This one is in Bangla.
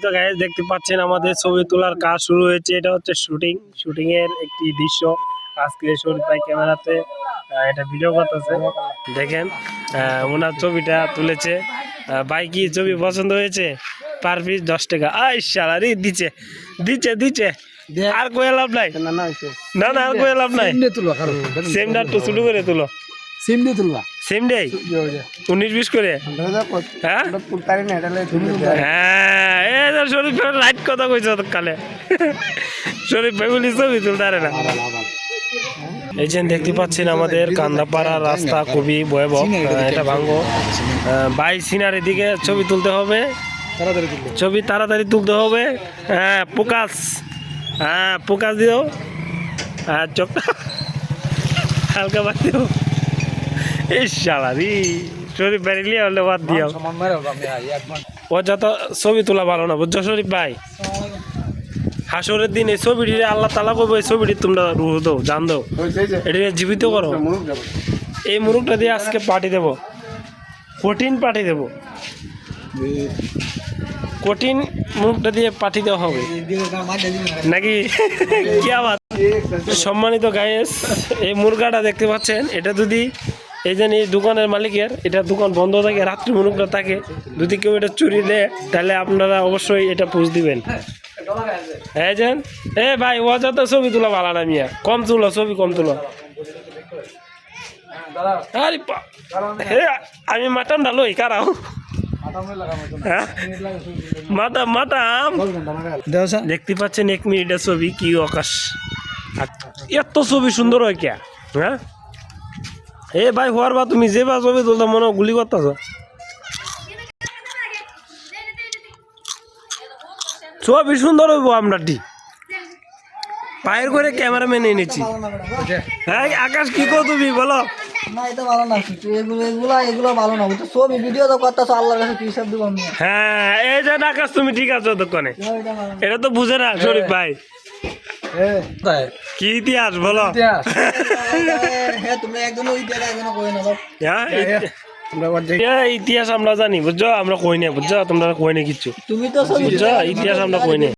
তো গাইস দেখতে পাচ্ছেন আমাদের ছবি তোলার কাজ শুরু হয়েছে। এটা হচ্ছে শুটিং এর একটি দৃশ্য। আজকে শরীফ ভাই ক্যামেরাতে এটা ভিডিও করতেছে। দেখেন ওনার ছবিটা তুলেছে। ভাই কি ছবি পছন্দ হয়েছে? পার পিস 10 টাকা। আই শালা রে দিচ্ছে দিচ্ছে দিচ্ছে আর কই লাভ নাই। না না আর কই লাভ নাই। সেমটা একটু শুরু করে তুলো। সিম দিয়ে তুলবা সেম ডে 19-20 করে। হ্যাঁ হ্যাঁ শরীফ ভাই রাইট কথা কইছ কালে। শরীফ ভাই বলি ছবি তুলতে পারে না। এই যে দেখতে পাচ্ছেন আমাদের কান্দাপাড়া রাস্তা খুবই ভয়াবহ। এটা ভাঙ্গো বাই সিনার এদিকে ছবি তুলতে হবে। ছবি তাড়াতাড়ি তুলতে হবে। হ্যাঁ ফোকাস দিও। হ্যাঁ চোখটা হালকা বাদ দিও। এই শালা রে শরীফ ভাই লিয়ে হলে বাদ দিও। ও যত ছবি তোলা ভালো না বুঝছো শরীফ ভাই। হাসরের দিন এই ছবিটি আল্লাহ তালা করবো। এই ছবিটি তোমরা রুহ দাও জান দাও এটা জীবিত করো। এই মুরুখটা দিয়ে আজকে পার্টি দেবো। কঠিন পার্টি দেবো। কঠিন মুরুখটা দিয়ে পার্টি দেওয়া হবে নাকি কি আবার। সম্মানিত গায়েস এই মুরগাটা দেখতে পাচ্ছেন। এটা যদি এই যে এই দোকানের মালিকের এটা দোকান বন্ধ থাকে রাত্রি মুরগটা থাকে যদি কেউ এটা চুরি দেয় তাহলে আপনারা অবশ্যই এটা পুষ দিবেন। হ্যাঁ যান এ ভাই ও যত ছবি তোলা ভালো না মিয়া কম তুলো ছবি কম তুলো। আরে আমি মাটাম ডালো কারাও মাটাম দেখতে পাচ্ছেন 1 মিনিটের ছবি কি আকাশ এত ছবি সুন্দর হয় কে। হ্যাঁ এ ভাই হওয়ার বা তুমি যে বা ছবি তুলতে মনে গুলি করতেছ। ছবি সুন্দর হইব আমরা পায়ের করে ক্যামেরাম্যান এনেছি। হ্যাঁ আকাশ কি কো তুমি বলো। হ্যাঁ এই যে আকাশ তুমি ঠিক আছো দোকানে এটা তো বুঝে না শরীফ ভাই। কি ইতিহাস বলো। ইতিহাস আমরা জানি বুঝছো আমরা কই না বুঝছো তোমরা কই না কিচ্ছু বুঝছো ইতিহাস আমরা কই না।